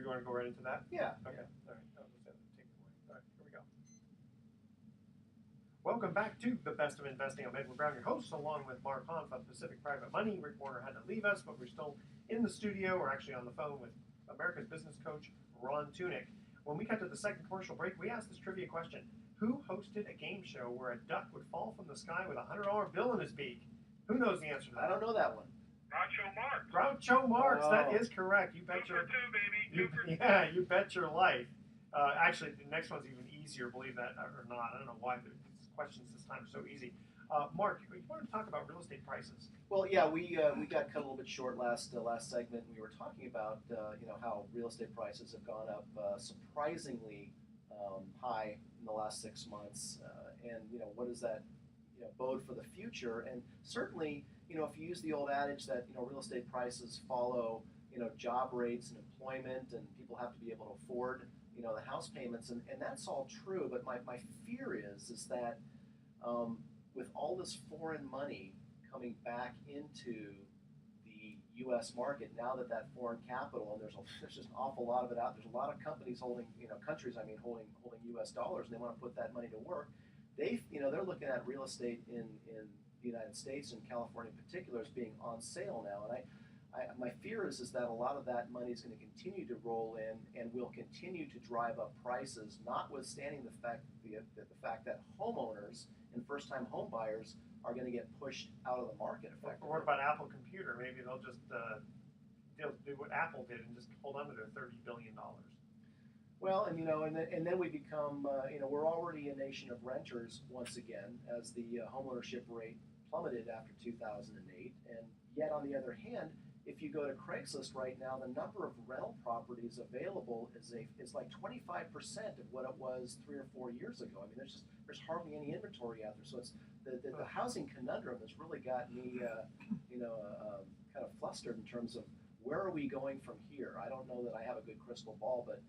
you want to go right into that? Yeah. Okay. All right. I'll just take it away. All right. Here we go. Welcome back to the Best of Investing. I'm Edward Brown, your host, along with Mark Hahn from Pacific Private Money. Rick Warner had to leave us, but we're still in the studio. We're actually on the phone with America's business coach, Ron Tunick. When we cut to the second commercial break, we asked this trivia question. Who hosted a game show where a duck would fall from the sky with a $100 bill in his beak? Who knows the answer to that? I don't know that one. Groucho Marx. Groucho Marx. That is correct. You bet Two your for two, baby. Two for two. yeah, you bet your life. Actually, the next one's even easier. Believe that or not. I don't know why the questions this time are so easy. Mark, you wanted to talk about real estate prices. Well, yeah, we got cut a little bit short last segment. We were talking about how real estate prices have gone up surprisingly high in the last 6 months, and what does that bode for the future? And certainly, if you use the old adage that real estate prices follow job rates and employment, and people have to be able to afford the house payments, and that's all true. But my fear is that with all this foreign money coming back into the U.S. market, now that foreign capital, and there's just an awful lot of it out. There's a lot of companies holding countries holding U.S. dollars, and they want to put that money to work. They're looking at real estate in the United States and California in particular as being on sale now, and my fear is that a lot of that money is going to continue to roll in and will continue to drive up prices, notwithstanding the fact that homeowners and first-time home buyers are going to get pushed out of the market effectively. Or what about Apple Computer? Maybe they'll just they'll do what Apple did and just hold on to their $30 billion. Well, and then we become, we're already a nation of renters once again, as the homeownership rate plummeted after 2008. And yet, on the other hand, if you go to Craigslist right now, the number of rental properties available is like 25% of what it was 3 or 4 years ago. I mean, there's hardly any inventory out there. So it's the housing conundrum has really got me, kind of flustered in terms of where are we going from here. I don't know that I have a good crystal ball, but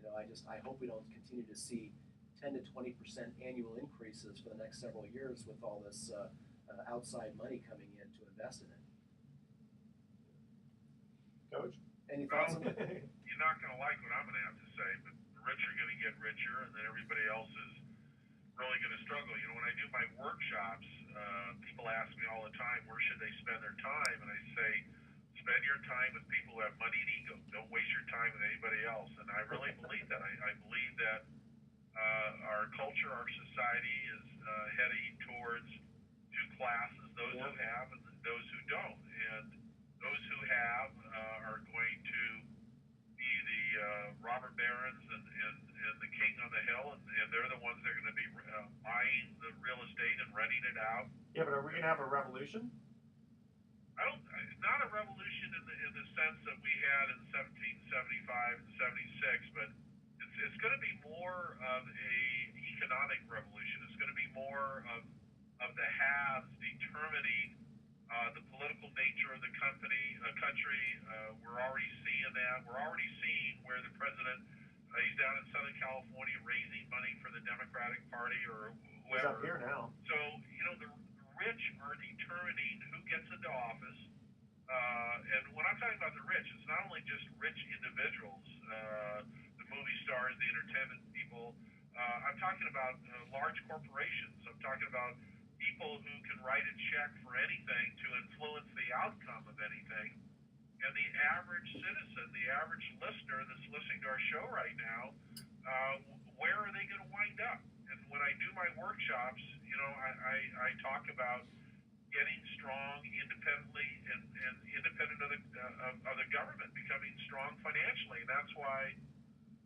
I hope we don't continue to see 10 to 20% annual increases for the next several years with all this outside money coming in to invest in it. Coach? Any thoughts on that? You're not going to like what I'm going to have to say, but the rich are going to get richer, and then everybody else is really going to struggle. When I do my workshops, people ask me all the time, where should they spend their time? And I say, spend your time with people who have money and ego. Don't waste your time with anybody else. And I really believe that. I believe that our culture, our society is heading towards two classes, those who have and those who don't. And those who have are going to be the robber barons and the king on the hill, and they're the ones that are going to be buying the real estate and renting it out. Yeah, but are we going to have a revolution? Not a revolution in the sense that we had in 1775 and 76, but it's going to be more of a economic revolution. It's going to be more of the haves determining the political nature of the country. We're already seeing that. We're already seeing where the president, he's down in Southern California raising money for the Democratic Party or whoever. He's up here now. So, the rich are determining who gets into office. And when I'm talking about the rich, it's not only just rich individuals, the movie stars, the entertainment people. I'm talking about large corporations. I'm talking about people who can write a check for anything to influence the outcome of anything. And the average citizen, the average listener that's listening to our show right now, where are they going to wind up? And when I do my workshops, I talk about getting strong independently and independent of the government, becoming strong financially. And that's why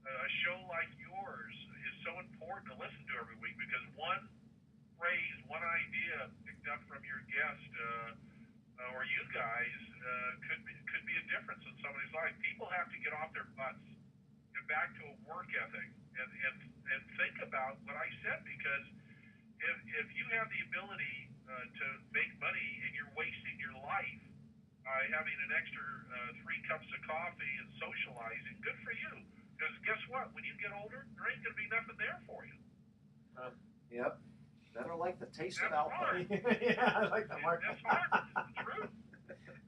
a show like yours is so important to listen to every week, because one phrase, one idea picked up from your guest or you guys could be a difference in somebody's life. People have to get off their butts, get back to a work ethic, and think about what I said, because if you have the ability to make money and you're wasting your life by having an extra 3 cups of coffee and socializing, good for you. Because guess what? When you get older, there ain't going to be nothing there for you. Yep. Better like the taste That's of Alpo. Yeah, I like that, Mark. That's hard. It's the truth.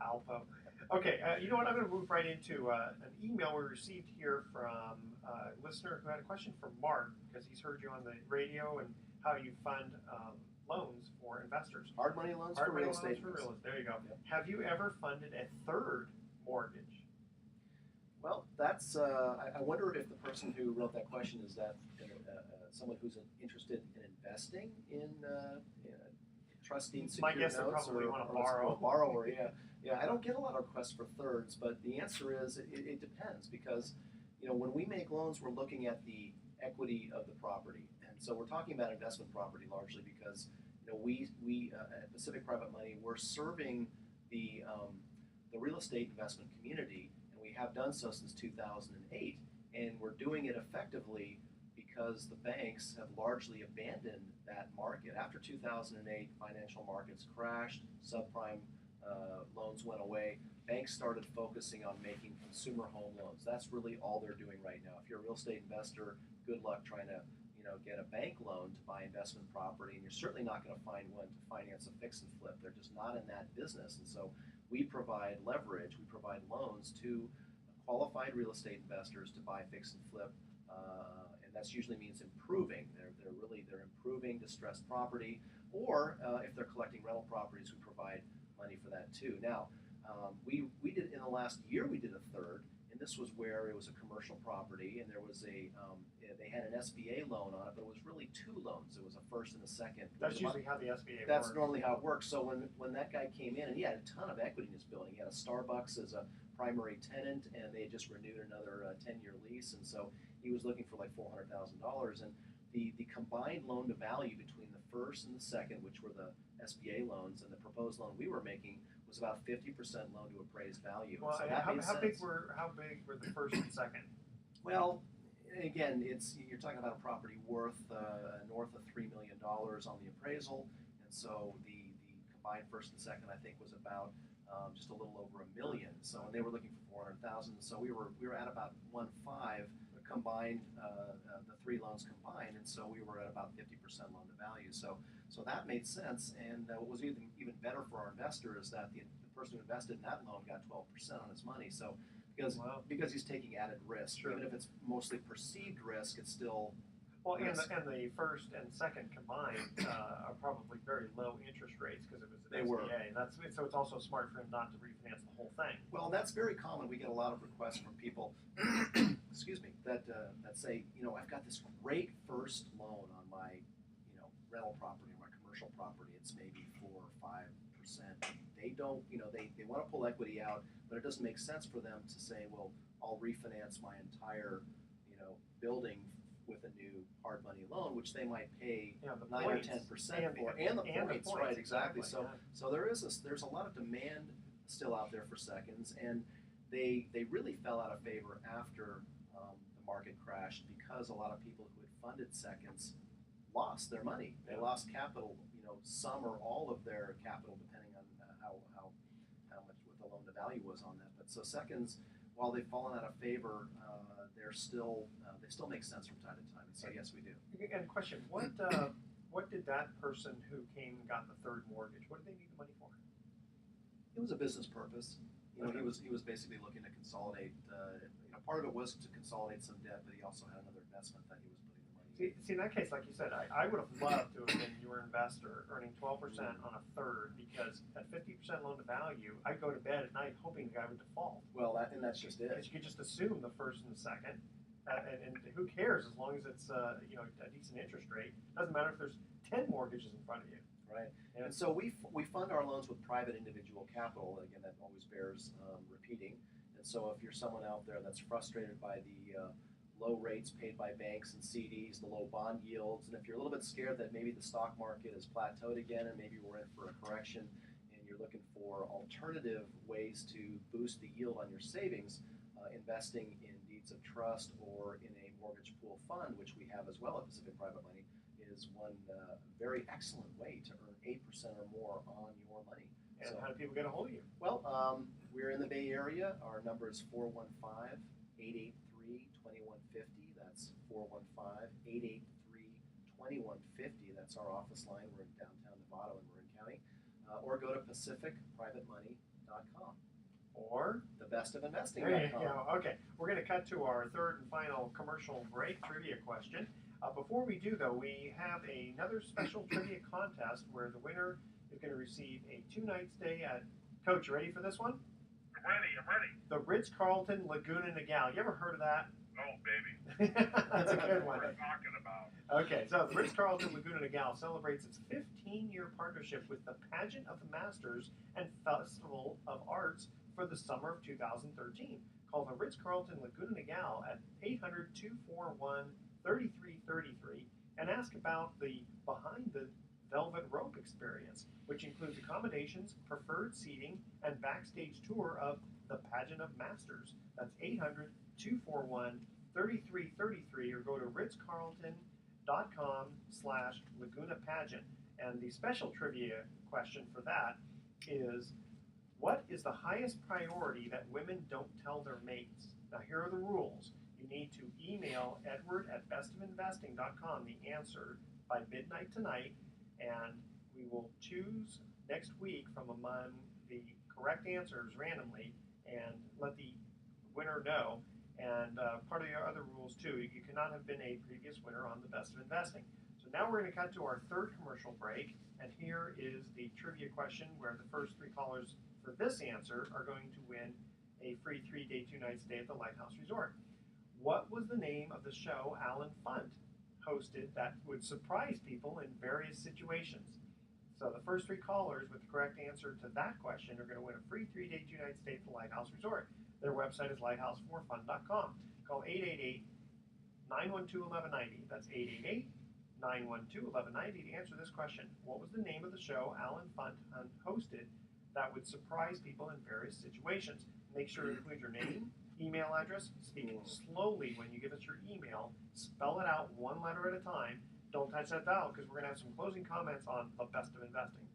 Alpo. Okay, you know what? I'm going to move right into an email we received here from a listener who had a question for Mark because he's heard you on the radio and how you fund loans for investors. Hard money loans Hard for money real loans estate. for real estate. There you go. Yep. Have you ever funded a third mortgage? Well, that's. I wonder if the person who wrote that question is that someone who's interested in investing in trusting My secured guess they notes probably or, want to or borrow. a borrower. Yeah, yeah. I don't get a lot of requests for thirds, but the answer is it depends because when we make loans, we're looking at the equity of the property, and so we're talking about investment property largely because we at Pacific Private Money we're serving the real estate investment community, and we have done so since 2008, and we're doing it effectively because the banks have largely abandoned that market. After 2008, financial markets crashed, subprime loans went away. Banks started focusing on making consumer home loans. That's really all they're doing right now. If you're a real estate investor, good luck trying to get a bank loan to buy investment property, and you're certainly not going to find one to finance a fix and flip. They're just not in that business, and so we provide leverage. We provide loans to qualified real estate investors to buy fix and flip, and that usually means improving. They're improving distressed property, or if they're collecting rental properties, we provide money for that too. Now, we did in the last year we did a third, and this was where it was a commercial property, and there was they had an SBA loan on it, but it was really two loans. It was a first and a second. That's usually how the SBA That's works. normally how it works. So when that guy came in, and he had a ton of equity in his building, he had a Starbucks as a primary tenant, and they had just renewed another 10-year lease, and so he was looking for like $400,000. And the combined loan to value between the first and the second, which were the SBA loans, and the proposed loan we were making was about 50% loan to appraised value. Well, so that made how big sense. were the first and second? Well, again, you're talking about a property worth north of $3 million on the appraisal, and so the combined first and second I think was about just a little over $1 million. So and they were looking for $400,000. So we were at about 1.5 combined, the three loans combined, and so we were at about 50% loan to value. So that made sense. And what was even better for our investor is that the person who invested in that loan got 12% on his money. So because he's taking added risk, Sure. even if it's mostly perceived risk, it's still Well, and risk. the first and second combined are probably very low interest rates because it was an They SBA. were. So it's also smart for him not to refinance the whole thing. Well, that's very common. We get a lot of requests from people, excuse me, that say, I've got this great first loan on my, rental property, my commercial property. It's maybe 4 or 5%. They don't, they want to pull equity out, but it doesn't make sense for them to say, well, I'll refinance my entire, building with a new hard money loan, which they might pay The 9 points. or 10% for, and the points, right? Exactly. So yeah. so there's a lot of demand still out there for seconds, and they really fell out of favor after the market crashed because a lot of people who had funded seconds lost their money. They lost capital, some or all of their capital, depending on how much what the loan to value was on that. But so seconds, while they've fallen out of favor, they still make sense from time to time. And so yes, we do. And question: what did that person who came and got the third mortgage? What did they need the money for? It was a business purpose. Okay. He was basically looking to consolidate. Part of it was to consolidate some debt, but he also had another investment that he was putting the money in. See, in that case, like you said, I would have loved to have been your investor, earning 12% on a third, because at 50% loan to value, I'd go to bed at night hoping the guy would default. Well, that's just it. Because you could just assume the first and the second, and who cares as long as it's a decent interest rate. Doesn't matter if there's 10 mortgages in front of you. Right. Yeah. And so we fund our loans with private individual capital. Again, that always bears repeating. And so if you're someone out there that's frustrated by the low rates paid by banks and CDs, the low bond yields, and if you're a little bit scared that maybe the stock market has plateaued again and maybe we're in for a correction and you're looking for alternative ways to boost the yield on your savings, investing in deeds of trust or in a mortgage pool fund, which we have as well at Pacific Private Money, is one very excellent way to earn 8% or more on your money. And So, how do people get a hold of you? well, we're in the Bay Area. Our number is 415-883-2150. That's 415-883-2150. That's our office line. We're in downtown Nevada in Marin County. Or go to pacificprivatemoney.com. or There you thebestofinvesting.com. go. Okay, we're going to cut to our third and final commercial break trivia question. Before we do, though, we have another special trivia contest where the winner is going to receive a 2-night stay at. Coach, you ready for this one? I'm ready. The Ritz-Carlton Laguna Niguel. You ever heard of that? Oh, baby. That's a good one. What we're talking about. Okay, so the Ritz-Carlton Laguna Niguel celebrates its 15-year partnership with the Pageant of the Masters and Festival of Arts for the summer of 2013. Call the Ritz-Carlton Laguna Niguel at 800-241-3333 and ask about the Behind the Velvet Rope experience, which includes accommodations, preferred seating, and backstage tour of the Pageant of Masters. That's 800-241-3333 or go to ritzcarlton.com/Laguna Pageant. And the special trivia question for that is, what is the highest priority that women don't tell their mates? Now, here are the rules. You need to email edward@bestofinvesting.com the answer by midnight tonight, and we will choose next week from among the correct answers randomly and let the winner know. And part of the other rules, too, you cannot have been a previous winner on the Best of Investing. So now we're going to cut to our third commercial break, and here is the trivia question where the first 3 callers for this answer are going to win a free 3-day, 2-night stay at the Lighthouse Resort. What was the name of the show Alan Funt hosted that would surprise people in various situations? So the first 3 callers with the correct answer to that question are going to win a free 3-day, 2-night stay at the Lighthouse Resort. Their website is lighthouseforfun.com. Call 888-912-1190. That's 888-912-1190 to answer this question. What was the name of the show Alan Funt hosted that would surprise people in various situations? Make sure to include your name, email address, speak slowly when you give us your email, spell it out one letter at a time. Don't touch that dial because we're going to have some closing comments on the Best of Investing.